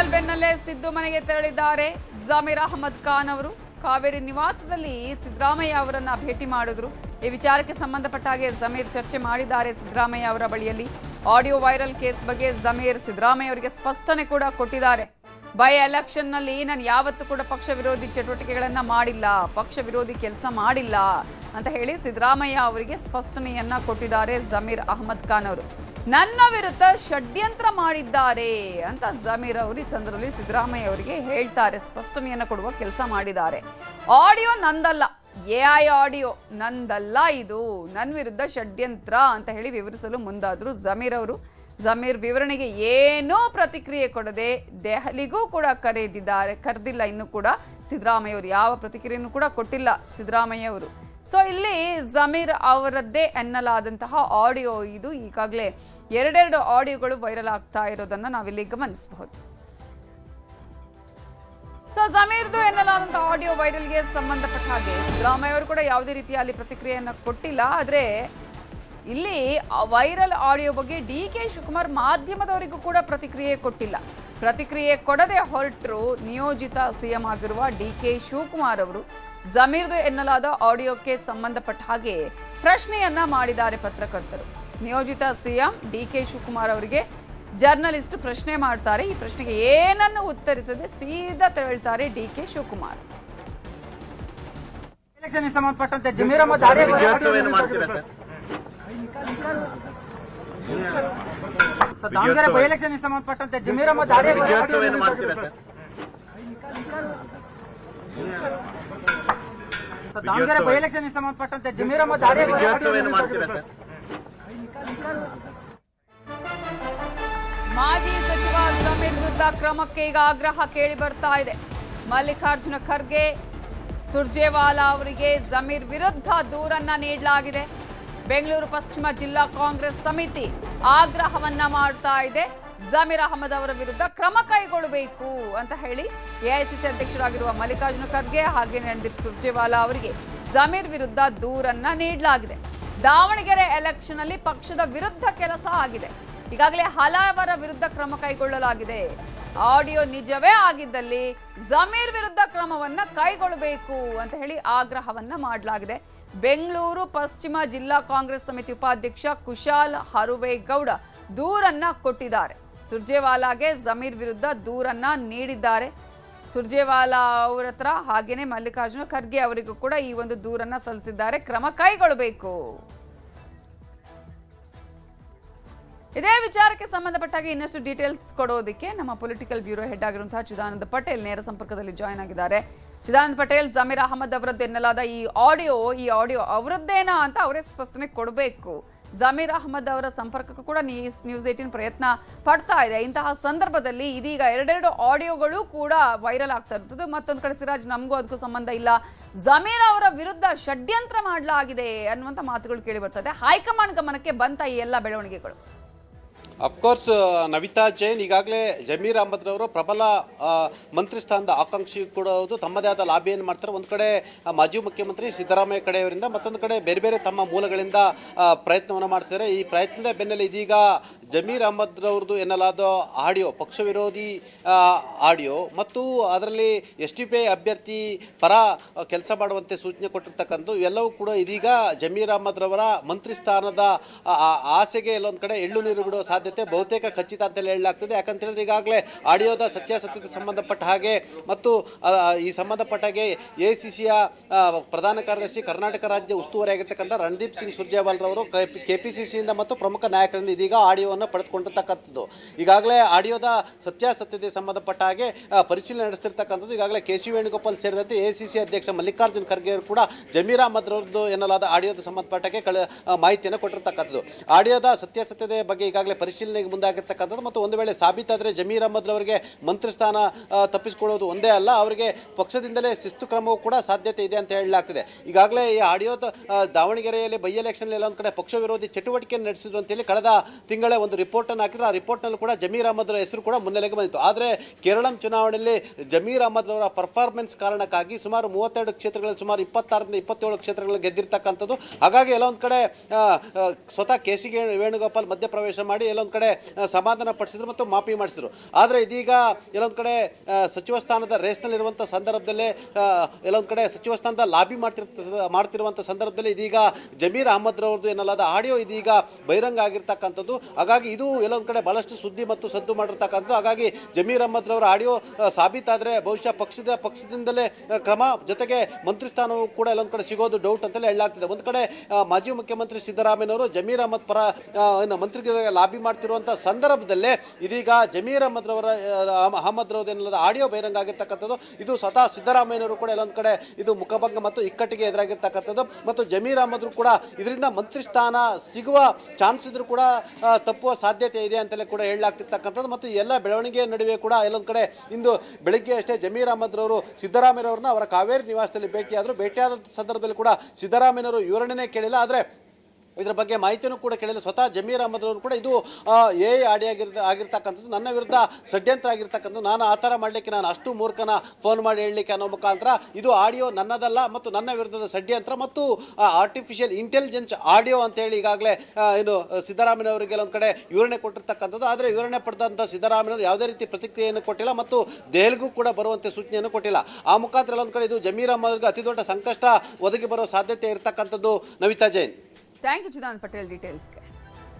Viral ಬೆನ್ನಲ್ಲೇ ಸಿದ್ದು ಮನೆಗೆ ತೆರಳಿದ್ದಾರೆ ಜಮೀರ್ ಅಹಮದ್ ಖಾನ್ ಅವರು. ಕಾವೇರಿ ನಿವಾಸದಲ್ಲಿ ಸಿದ್ದರಾಮಯ್ಯ ಅವರನ್ನ ಭೇಟಿ ಮಾಡಿದ್ರು. ಈ ವಿಚಾರಕ್ಕೆ ಸಂಬಂಧಪಟ್ಟ ಹಾಗೆ ಜಮೀರ್ ಚರ್ಚೆ ಮಾಡಿದ್ದಾರೆ ಸಿದ್ದರಾಮಯ್ಯ ಅವರ ಬಳಿಯಲ್ಲಿ. ಆಡಿಯೋ ವೈರಲ್ ಕೇಸ್ ಬಗ್ಗೆ ಜಮೀರ್ ಸಿದ್ದರಾಮಯ್ಯ ಅವರಿಗೆ ಸ್ಪಷ್ಟನೆ ಕೂಡ ಕೊಟ್ಟಿದ್ದಾರೆ. ಬೈ ಎಲೆಕ್ಷನ್ ನಲ್ಲಿ ನಾನು ಯಾವತ್ತೂ ಕೂಡ ಪಕ್ಷ ವಿರೋಧಿ ಚಟುವಟಿಕೆಗಳನ್ನ ಮಾಡಿಲ್ಲ, ಪಕ್ಷ ವಿರೋಧಿ ಕೆಲಸ ಮಾಡಿಲ್ಲ ಅಂತ ಹೇಳಿ ಸಿದ್ದರಾಮಯ್ಯ ಅವರಿಗೆ ಸ್ಪಷ್ಟನೆಯನ್ನ ಕೊಟ್ಟಿದ್ದಾರೆ ಜಮೀರ್ ಅಹಮದ್ ಖಾನ್ ಅವರು. ನನ್ನ ವಿರುದ್ಧ ಷಡ್ಯಂತ್ರ ಮಾಡಿದ್ದಾರೆ ಅಂತ ಜಮೀರ್ ಅವರು ಈ ಸಂದರ್ಭದಲ್ಲಿ ಸಿದ್ದರಾಮಯ್ಯ ಅವರಿಗೆ ಹೇಳ್ತಾರೆ, ಸ್ಪಷ್ಟನೆಯನ್ನ ಕೊಡುವ ಕೆಲಸ ಮಾಡಿದ್ದಾರೆ. ಆಡಿಯೋ ನಂದಲ್ಲ, ಎಐ ಆಡಿಯೋ ನಂದಲ್ಲ, ಇದು ನನ್ನ ವಿರುದ್ಧ ಷಡ್ಯಂತ್ರ ಅಂತ ಹೇಳಿ ವಿವರಿಸಲು ಮುಂದಾದ್ರು ಜಮೀರ್ ಅವರು. ಜಮೀರ್ ವಿವರಣೆಗೆ ಏನೂ ಪ್ರತಿಕ್ರಿಯೆ ಕೊಡದೆ ದೆಹಲಿಗೂ ಕೂಡ ಕರೆದಿಲ್ಲ. ಇನ್ನು ಕೂಡ ಸಿದ್ದರಾಮಯ್ಯ ಅವರು ಯಾವ ಪ್ರತಿಕ್ರಿಯೆಯನ್ನು ಕೂಡ ಕೊಟ್ಟಿಲ್ಲ ಸಿದ್ದರಾಮಯ್ಯ ಅವರು. ಸೊ ಇಲ್ಲಿ ಜಮೀರ್ ಅವರದ್ದೇ ಎನ್ನಲಾದಂತಹ ಆಡಿಯೋ ಇದು. ಈಗಾಗಲೇ ಎರಡೆರಡು ಆಡಿಯೋಗಳು ವೈರಲ್ ಆಗ್ತಾ ಇರೋದನ್ನ ನಾವಿಲ್ಲಿ ಗಮನಿಸಬಹುದು. ಸೊ ಜಮೀರ್ದು ಎನ್ನಲಾದಂತಹ ಆಡಿಯೋ ವೈರಲ್ಗೆ ಸಂಬಂಧಪಟ್ಟ ಹಾಗೆ ಸಿದ್ದರಾಮಯ್ಯ ಅವರು ಕೂಡ ಯಾವುದೇ ರೀತಿಯಲ್ಲಿ ಪ್ರತಿಕ್ರಿಯೆಯನ್ನು ಕೊಟ್ಟಿಲ್ಲ. ಆದ್ರೆ ಇಲ್ಲಿ ವೈರಲ್ ಆಡಿಯೋ ಬಗ್ಗೆ ಡಿಕೆ ಶಿವಕುಮಾರ್ ಮಾಧ್ಯಮದವರಿಗೂ ಕೂಡ ಪ್ರತಿಕ್ರಿಯೆ ಕೊಟ್ಟಿಲ್ಲ. ಪ್ರತಿಕ್ರಿಯೆ ಕೊಡದೆ ಹೊರಟರು ನಿಯೋಜಿತ ಸಿಎಂ ಆಗಿರುವ ಡಿಕೆ ಶಿವಕುಮಾರ್ ಅವರು. ಜಮೀರ್ದು ಎನ್ನಲಾದ ಆಡಿಯೋಕ್ಕೆ ಸಂಬಂಧಪಟ್ಟ ಹಾಗೆ ಪ್ರಶ್ನೆಯನ್ನ ಮಾಡಿದ್ದಾರೆ ಪತ್ರಕರ್ತರು. ನಿಯೋಜಿತ ಸಿಎಂ ಡಿಕೆ ಶಿವಕುಮಾರ್ ಅವರಿಗೆ ಜರ್ನಲಿಸ್ಟ್ ಪ್ರಶ್ನೆ ಮಾಡ್ತಾರೆ. ಈ ಪ್ರಶ್ನೆಗೆ ಏನನ್ನು ಉತ್ತರಿಸದೆ ಸೀದಾ ತೆರಳ್ತಾರೆ ಡಿಕೆ ಶಿವಕುಮಾರ್. ಸಂಬಂಧಪಟ್ಟಂತೆ ಜಮೀರ್ ಅಹಮದ್ ದಾವಣಗೆರೆ ಬೈ ಎಲೆಕ್ಷನ್ ಸಂಬಂಧಪಟ್ಟಂತೆ ಜಮೀರ್ ಅಹಮದ್ ದಾವಣಗೆರೆ ಬೈ ಎಲೆಕ್ಷನ್ ಸಂಬಂಧಪಟ್ಟಂತೆ ಜಮೀರ್ ಅಹಮದ್ ಮಾಜಿ ಸಚಿವ ಜಮೀರ್ ವಿರುದ್ಧ ಕ್ರಮಕ್ಕೆ ಈಗ ಆಗ್ರಹ ಕೇಳಿ ಬರ್ತಾ ಇದೆ. ಮಲ್ಲಿಕಾರ್ಜುನ ಖರ್ಗೆ, ಸುರ್ಜೇವಾಲಾ ಅವರಿಗೆ ಜಮೀರ್ ವಿರುದ್ಧ ದೂರನ್ನ ನೀಡಲಾಗಿದೆ. ಬೆಂಗಳೂರು ಪಶ್ಚಿಮ ಜಿಲ್ಲಾ ಕಾಂಗ್ರೆಸ್ ಸಮಿತಿ ಆಗ್ರಹವನ್ನ ಮಾಡ್ತಾ ಇದೆ. ಜಮೀರ್ ಅಹಮದ್ ಅವರ ವಿರುದ್ಧ ಕ್ರಮ ಕೈಗೊಳ್ಳಬೇಕು ಅಂತ ಹೇಳಿ ಎಐಸಿಸಿ ಅಧ್ಯಕ್ಷರಾಗಿರುವ ಮಲ್ಲಿಕಾರ್ಜುನ ಖರ್ಗೆ ಹಾಗೆ ರಣದೀಪ್ ಸುರ್ಜೇವಾಲಾ ಅವರಿಗೆ ಜಮೀರ್ ವಿರುದ್ಧ ದೂರನ್ನ ನೀಡಲಾಗಿದೆ. ದಾವಣಗೆರೆ ಎಲೆಕ್ಷನ್ ಅಲ್ಲಿ ಪಕ್ಷದ ವಿರುದ್ಧ ಕೆಲಸ ಆಗಿದೆ. ಈಗಾಗಲೇ ಹಲವರ ವಿರುದ್ಧ ಕ್ರಮ ಕೈಗೊಳ್ಳಲಾಗಿದೆ. ಆಡಿಯೋ ನಿಜವೇ ಆಗಿದ್ದಲ್ಲಿ ಜಮೀರ್ ವಿರುದ್ಧ ಕ್ರಮವನ್ನ ಕೈಗೊಳ್ಳಬೇಕು ಅಂತ ಹೇಳಿ ಆಗ್ರಹವನ್ನ ಮಾಡಲಾಗಿದೆ. ಬೆಂಗಳೂರು ಪಶ್ಚಿಮ ಜಿಲ್ಲಾ ಕಾಂಗ್ರೆಸ್ ಸಮಿತಿ ಉಪಾಧ್ಯಕ್ಷ ಕುಶಾಲ್ ಹರುವೇಗೌಡ ದೂರನ್ನ ಕೊಟ್ಟಿದ್ದಾರೆ. ಸುರ್ಜೇವಾಲಾಗೆ ಜಮೀರ್ ವಿರುದ್ಧ ದೂರನ್ನ ನೀಡಿದ್ದಾರೆ. ಸುರ್ಜೇವಾಲಾ ಅವರ ಹತ್ರ ಹಾಗೇನೆ ಮಲ್ಲಿಕಾರ್ಜುನ ಖರ್ಗೆ ಅವರಿಗೂ ಕೂಡ ಈ ಒಂದು ದೂರನ್ನ ಸಲ್ಲಿಸಿದ್ದಾರೆ. ಕ್ರಮ ಕೈಗೊಳ್ಳಬೇಕು. ಇದೇ ವಿಚಾರಕ್ಕೆ ಸಂಬಂಧಪಟ್ಟಾಗ ಇನ್ನಷ್ಟು ಡೀಟೇಲ್ಸ್ ಕೊಡೋದಕ್ಕೆ ನಮ್ಮ ಪೊಲಿಟಿಕಲ್ ಬ್ಯೂರೋ ಹೆಡ್ ಆಗಿರುವಂತಹ ಚಿದಾನಂದ ಪಟೇಲ್ ನೇರ ಸಂಪರ್ಕದಲ್ಲಿ ಜಾಯ್ನ್ ಆಗಿದ್ದಾರೆ. ಚಿದಾನಂದ ಪಟೇಲ್, ಜಮೀರ್ ಅಹಮದ್ ಅವರದ್ದು ಎನ್ನಲಾದ ಈ ಆಡಿಯೋ ಅವರದ್ದೇನಾ ಅಂತ ಅವರೇ ಸ್ಪಷ್ಟನೆ ಕೊಡಬೇಕು. ಜಮೀರ್ ಅಹಮದ್ ಅವರ ಸಂಪರ್ಕಕ್ಕೂ ಕೂಡ ನ್ಯೂಸ್ 18 ಪ್ರಯತ್ನ ಪಡ್ತಾ ಇದೆ. ಇಂತಹ ಸಂದರ್ಭದಲ್ಲಿ ಇದೀಗ ಎರಡೆರಡು ಆಡಿಯೋಗಳು ಕೂಡ ವೈರಲ್ ಆಗ್ತಾ ಇರ್ತದೆ. ಮತ್ತೊಂದು ಕಡೆ ಸಿರಾಜ್, ನಮಗೂ ಅದಕ್ಕೂ ಸಂಬಂಧ ಇಲ್ಲ, ಜಮೀರ್ ಅವರ ವಿರುದ್ಧ ಷಡ್ಯಂತ್ರ ಮಾಡಲಾಗಿದೆ ಅನ್ನುವಂಥ ಮಾತುಗಳು ಕೇಳಿ ಬರ್ತದೆ. ಹೈಕಮಾಂಡ್ ಗಮನಕ್ಕೆ ಬಂತ ಈ ಎಲ್ಲ ಬೆಳವಣಿಗೆಗಳು? ಅಫ್ಕೋರ್ಸ್ ನವಿತಾ ಜೈನ್ ಈಗಾಗಲೇ ಜಮೀರ್ ಅಹಮದ್ ರವರು ಪ್ರಬಲ ಮಂತ್ರಿ ಸ್ಥಾನದ ಆಕಾಂಕ್ಷಿ ಕೂಡ ಹೌದು. ತಮ್ಮದೇ ಆದ ಲಾಬಿಯನ್ನು ಮಾಡ್ತಾರೆ. ಒಂದು ಕಡೆ ಮಾಜಿ ಮುಖ್ಯಮಂತ್ರಿ ಸಿದ್ದರಾಮಯ್ಯ ಕಡೆಯವರಿಂದ, ಮತ್ತೊಂದು ಕಡೆ ಬೇರೆ ಬೇರೆ ತಮ್ಮ ಮೂಲಗಳಿಂದ ಪ್ರಯತ್ನವನ್ನು ಮಾಡ್ತಿದ್ದಾರೆ. ಈ ಪ್ರಯತ್ನದ ಬೆನ್ನಲ್ಲೇ ಇದೀಗ ಜಮೀರ್ ಅಹಮದ್ ರವ್ರದ್ದು ಎನ್ನಲಾದ ಆಡಿಯೋ, ಪಕ್ಷ ವಿರೋಧಿ ಆಡಿಯೋ ಮತ್ತು ಅದರಲ್ಲಿ SDPI ಅಭ್ಯರ್ಥಿ ಪರ ಕೆಲಸ ಮಾಡುವಂತೆ ಸೂಚನೆ ಕೊಟ್ಟಿರ್ತಕ್ಕಂಥ ಇವೆಲ್ಲವೂ ಕೂಡ ಇದೀಗ ಜಮೀರ್ ಅಹಮದ್ ರವರ ಮಂತ್ರಿ ಸ್ಥಾನದ ಆಸೆಗೆ ಎಲ್ಲೊಂದು ಕಡೆ ಎಳ್ಳು ನೀರು ಬಿಡುವ ಸಾಧ್ಯತೆ ಬಹುತೇಕ ಖಚಿತ ಅಂತ ಹೇಳಲಾಗ್ತದೆ. ಯಾಕಂತ ಹೇಳಿದ್ರೆ ಈಗಾಗಲೇ ಆಡಿಯೋದ ಸತ್ಯಾಸತ್ಯತೆ ಸಂಬಂಧಪಟ್ಟ ಹಾಗೆ ಮತ್ತು ಈ ಸಂಬಂಧಪಟ್ಟ ಹಾಗೆ AICCಯ ಪ್ರಧಾನ ಕಾರ್ಯದರ್ಶಿ, ಕರ್ನಾಟಕ ರಾಜ್ಯ ಉಸ್ತುವಾರಿ ಆಗಿರ್ತಕ್ಕಂಥ ರಣದೀಪ್ ಸಿಂಗ್ ಸುರ್ಜೇವಾಲಾ ಅವರು KPCCಯಿಂದ ಮತ್ತು ಪ್ರಮುಖ ನಾಯಕರಿಂದ ಇದೀಗ ಆಡಿಯೋವನ್ನು ಪಡೆದುಕೊಂಡಿರ್ತಕ್ಕಂಥದ್ದು. ಈಗಾಗಲೇ ಆಡಿಯೋದ ಸತ್ಯಾಸತ್ಯತೆ ಸಂಬಂಧಪಟ್ಟ ಹಾಗೆ ಪರಿಶೀಲನೆ ನಡೆಸ್ತಿರ್ತಕ್ಕಂಥದ್ದು. ಈಗಾಗಲೇ KC ವೇಣುಗೋಪಾಲ್ ಸೇರಿದಂತೆ AICC ಅಧ್ಯಕ್ಷ ಮಲ್ಲಿಕಾರ್ಜುನ್ ಖರ್ಗೆ ಅವರು ಕೂಡ ಜಮೀರ್ ಅಹಮದ್ ರವರದ್ದು ಎನ್ನಲಾದ ಆಡಿಯೋದ ಸಂಬಂಧಪಟ್ಟ ಮಾಹಿತಿಯನ್ನು ಕೊಟ್ಟಿರ್ತಕ್ಕಂಥದ್ದು. ಆಡಿಯೋದ ಸತ್ಯಾಸತ್ಯತೆ ಬಗ್ಗೆ ಈಗಾಗಲೇ ಪರಿಶೀಲನೆಗೆ ಮುಂದಾಗಿರ್ತಕ್ಕಂಥದ್ದು ಮತ್ತು ಒಂದು ವೇಳೆ ಸಾಬೀತಾದರೆ ಜಮೀರ್ ಅಹಮದ್ ರವರಿಗೆ ಮಂತ್ರಿ ಸ್ಥಾನ ತಪ್ಪಿಸಿಕೊಳ್ಳುವುದು ಒಂದೇ ಅಲ್ಲ, ಅವರಿಗೆ ಪಕ್ಷದಿಂದಲೇ ಶಿಸ್ತು ಕ್ರಮವೂ ಕೂಡ ಸಾಧ್ಯತೆ ಇದೆ ಅಂತ ಹೇಳಲಾಗ್ತಿದೆ. ಈಗಾಗಲೇ ಈ ಆಡಿಯೋದ ದಾವಣಗೆರೆಯಲ್ಲಿ ಬೈ ಎಲೆಕ್ಷನ್ ಎಲ್ಲ ಒಂದು ಕಡೆ ಪಕ್ಷ ವಿರೋಧಿ ಚಟುವಟಿಕೆಯನ್ನು ನಡೆಸಿದ್ರು ಅಂತೇಳಿ ಕಳೆದ ತಿಂಗಳೇ ಒಂದು ರಿಪೋರ್ಟ್ ಅನ್ನು ಹಾಕಿದ್ರು. ಆ ರಿಪೋರ್ಟ್ನಲ್ಲೂ ಕೂಡ ಜಮೀರ್ ಅಹಮದ್ ಹೆಸರು ಕೂಡ ಮುನ್ನೆಲೆಗೆ ಬಂದಿತ್ತು. ಆದರೆ ಕೇರಳಂ ಚುನಾವಣೆಯಲ್ಲಿ ಜಮೀರ್ ಅಹಮದ್ ಅವರ ಪರ್ಫಾರ್ಮೆನ್ಸ್ ಕಾರಣಕ್ಕಾಗಿ ಸುಮಾರು 32 ಕ್ಷೇತ್ರಗಳಲ್ಲಿ ಸುಮಾರು 26ರಿಂದ 27 ಕ್ಷೇತ್ರಗಳಲ್ಲಿ ಗೆದ್ದಿರ್ತಕ್ಕಂಥದ್ದು. ಹಾಗಾಗಿ ಎಲ್ಲ ಒಂದು ಕಡೆ ಸ್ವತಃ KC ವೇಣುಗೋಪಾಲ್ ಮಧ್ಯಪ್ರವೇಶ ಮಾಡಿ ಎಲ್ಲ ಎಲ್ಲೊಂದು ಕಡೆ ಸಮಾಧಾನ ಪಡಿಸಿದ್ರು ಮತ್ತು ಮಾಫಿ ಮಾಡಿಸಿದ್ರು. ಆದರೆ ಇದೀಗ ಎಲ್ಲೊಂದು ಕಡೆ ಸಚಿವ ಸ್ಥಾನದ ರೇಸ್ನಲ್ಲಿರುವಂಥ ಸಂದರ್ಭದಲ್ಲೇ ಎಲ್ಲೊಂದು ಕಡೆ ಸಚಿವ ಸ್ಥಾನದ ಲಾಬಿ ಮಾಡ್ತಿರುವಂಥ ಸಂದರ್ಭದಲ್ಲಿ ಇದೀಗ ಜಮೀರ್ ಅಹಮದ್ ರವ್ರದ್ದು ಎನ್ನಲಾದ ಆಡಿಯೋ ಇದೀಗ ಬಹಿರಂಗ ಆಗಿರ್ತಕ್ಕಂಥದ್ದು. ಹಾಗಾಗಿ ಇದು ಎಲ್ಲೊಂದು ಕಡೆ ಬಹಳಷ್ಟು ಸುದ್ದಿ ಮತ್ತು ಸದ್ದು ಮಾಡಿರ್ತಕ್ಕಂಥದ್ದು. ಹಾಗಾಗಿ ಜಮೀರ್ ಅಹಮದ್ ರವರ ಆಡಿಯೋ ಸಾಬೀತಾದರೆ ಬಹುಶಃ ಪಕ್ಷದಿಂದಲೇ ಕ್ರಮ, ಜೊತೆಗೆ ಮಂತ್ರಿ ಸ್ಥಾನವೂ ಕೂಡ ಎಲ್ಲೊಂದು ಕಡೆ ಸಿಗೋದು ಡೌಟ್ ಅಂತಲೇ ಹೇಳಲಾಗ್ತಿದೆ. ಒಂದು ಕಡೆ ಮಾಜಿ ಮುಖ್ಯಮಂತ್ರಿ ಸಿದ್ದರಾಮಯ್ಯನವರು ಜಮೀರ್ ಅಹಮದ್ ಪರ ಮಂತ್ರಿಗಳಿಗೆ ಲಾಬಿ ಮಾಡ್ತಿರುವಂಥ ಸಂದರ್ಭದಲ್ಲೇ ಇದೀಗ ಜಮೀರ್ ಅಹಮದ್ ರವರದ್ದು ಎನ್ನಲಾದ ಆಡಿಯೋ ಬಹಿರಂಗ ಆಗಿರ್ತಕ್ಕಂಥದ್ದು. ಇದು ಸ್ವತಃ ಸಿದ್ದರಾಮಯ್ಯನವರು ಕೂಡ ಎಲ್ಲೊಂದು ಕಡೆ ಇದು ಮುಖಭಂಗ ಮತ್ತು ಇಕ್ಕಟ್ಟಿಗೆ ಎದುರಾಗಿರ್ತಕ್ಕಂಥದ್ದು. ಮತ್ತು ಜಮೀರ್ ಅಹಮದ್ ಕೂಡ ಇದರಿಂದ ಮಂತ್ರಿ ಸ್ಥಾನ ಸಿಗುವ ಚಾನ್ಸ್ ಇದ್ರೂ ಕೂಡ ತಪ್ಪುವ ಸಾಧ್ಯತೆ ಇದೆ ಅಂತಲೇ ಕೂಡ ಹೇಳಲಾಗ್ತಿರ್ತಕ್ಕಂಥದ್ದು. ಮತ್ತು ಎಲ್ಲ ಬೆಳವಣಿಗೆ ನಡುವೆ ಕೂಡ ಎಲ್ಲೊಂದು ಕಡೆ ಇಂದು ಬೆಳಿಗ್ಗೆ ಅಷ್ಟೇ ಜಮೀರ್ ಅಹಮದ್ ರವರು ಸಿದ್ದರಾಮಯ್ಯನವ್ರನ್ನ ಅವರ ಕಾವೇರಿ ನಿವಾಸದಲ್ಲಿ ಭೇಟಿಯಾದ ಸಂದರ್ಭದಲ್ಲಿ ಕೂಡ ಸಿದ್ದರಾಮಯ್ಯನವರು ವಿವರಣೆನೇ ಕೇಳಿಲ್ಲ. ಆದರೆ ಇದರ ಬಗ್ಗೆ ಮಾಹಿತಿಯನ್ನು ಕೂಡ ಕೇಳಿಲ್ಲ. ಸ್ವತಃ ಜಮೀರ್ ಅಹಮದ್ ರವರು ಕೂಡ ಇದು ಆಡಿಯೋ ಆಗಿರ್ತಕ್ಕಂಥದ್ದು, ನನ್ನ ವಿರುದ್ಧ ಷಡ್ಯಂತ್ರ ಆಗಿರ್ತಕ್ಕಂಥದ್ದು, ನಾನು ಆ ಥರ ಮಾಡಲಿಕ್ಕೆ ನಾನು ಅಷ್ಟು ಮೂರ್ಖನ ಫೋನ್ ಮಾಡಿ ಹೇಳಲಿಕ್ಕೆ ಅನ್ನೋ ಮುಖಾಂತರ ಇದು ಆಡಿಯೋ ನನ್ನದಲ್ಲ ಮತ್ತು ನನ್ನ ವಿರುದ್ಧದ ಷಡ್ಯಂತ್ರ ಮತ್ತು ಆರ್ಟಿಫಿಷಿಯಲ್ ಇಂಟೆಲಿಜೆನ್ಸ್ ಆಡಿಯೋ ಅಂತೇಳಿ ಈಗಾಗಲೇ ಏನು ಸಿದ್ದರಾಮಯ್ಯನವರಿಗೆ ಒಂದು ಕಡೆ ವಿವರಣೆ ಕೊಟ್ಟಿರ್ತಕ್ಕಂಥದ್ದು. ಆದರೆ ವಿವರಣೆ ಪಡೆದಂಥ ಸಿದ್ದರಾಮಯ್ಯನವರು ಯಾವುದೇ ರೀತಿ ಪ್ರತಿಕ್ರಿಯೆಯನ್ನು ಕೊಟ್ಟಿಲ್ಲ ಮತ್ತು ದೆಹಲಿಗೂ ಕೂಡ ಬರುವಂತೆ ಸೂಚನೆಯನ್ನು ಕೊಟ್ಟಿಲ್ಲ. ಆ ಮುಖಾಂತರ ಒಂದು ಕಡೆ ಇದು ಜಮೀರ್ ಅಹಮದ್ಗೆ ಅತಿ ದೊಡ್ಡ ಸಂಕಷ್ಟ ಒದಗಿ ಬರುವ ಸಾಧ್ಯತೆ ಇರತಕ್ಕಂಥದ್ದು. ನವಿತಾ ಜೈನ್. Thank you Chidanand Patel ಡೀಟೇಲ್ಸ್ಗೆ.